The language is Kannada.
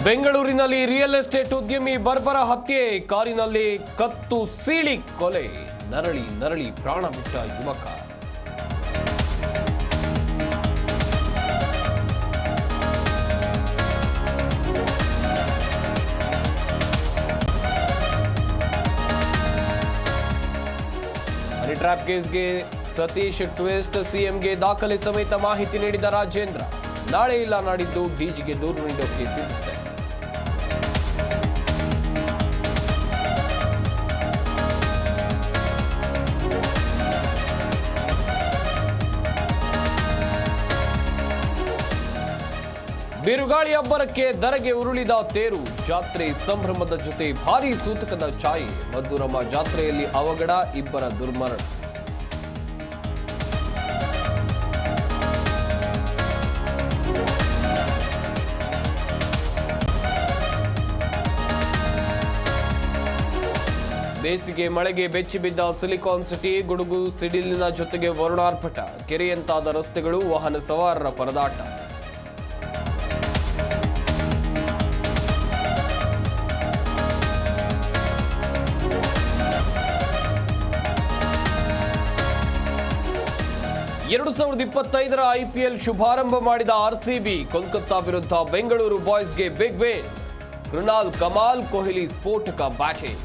ಬೆಂಗಳೂರಿನಲ್ಲಿ ರಿಯಲ್ ಎಸ್ಟೇಟ್ ಉದ್ಯಮಿ ಬರ್ಬರ ಹತ್ಯೆ, ಕಾರಿನಲ್ಲಿ ಕತ್ತು ಸೀಳಿ ಕೊಲೆ, ನರಳಿ ನರಳಿ ಪ್ರಾಣ ಬಿಟ್ಟ ಯುವಕ. ಹನಿ ಟ್ರ್ಯಾಪ್ ಕೇಸ್ಗೆ ಸತೀಶ್ ಟ್ವಿಸ್ಟ್, ಸಿಎಂಗೆ ದಾಖಲೆ ಸಮೇತ ಮಾಹಿತಿ ನೀಡಿದ ರಾಜೇಂದ್ರ. ನಾಳೆ ಇಲ್ಲ ನಾಡಿದ್ದು ಡಿಜಿಗೆ ದೂರು ನೀಡೋಕೆ ಸಿದ್ಧತೆ. ಬಿರುಗಾಳಿ ಅಬ್ಬರಕ್ಕೆ ಧರೆಗೆ ಉರುಳಿದ ತೇರು, ಜಾತ್ರೆ ಸಂಭ್ರಮದ ಜೊತೆ ಭಾರೀ ಸೂತಕದ ಛಾಯೆ. ಮದ್ದೂರಮ್ಮ ಜಾತ್ರೆಯಲ್ಲಿ ಅವಘಡ, ಇಬ್ಬರ ದುರ್ಮರಣ. ಬೇಸಿಗೆ ಮಳೆಗೆ ಬೆಚ್ಚಿ ಬಿದ್ದ ಸಿಲಿಕಾನ್ ಸಿಟಿ, ಗುಡುಗು ಸಿಡಿಲಿನ ಜೊತೆಗೆ ವರುಣಾರ್ಭಟ. ಕೆರೆಯಂತಾದ ರಸ್ತೆಗಳು, ವಾಹನ ಸವಾರರ ಪರದಾಟ. ಎರಡು 2025ರ IPL ಶುಭಾರಂಭ ಮಾಡಿದ RCB, ಕೋಲ್ಕತ್ತಾ ವಿರುದ್ಧ ಬೆಂಗಳೂರು ಬಾಯ್ಸ್ಗೆ ಬಿಗ್ ವಿನ್. ಕೃಣಾಲ್ ಕಮಾಲ್, ಕೊಹ್ಲಿ ಸ್ಫೋಟಕ ಬ್ಯಾಟಿಂಗ್.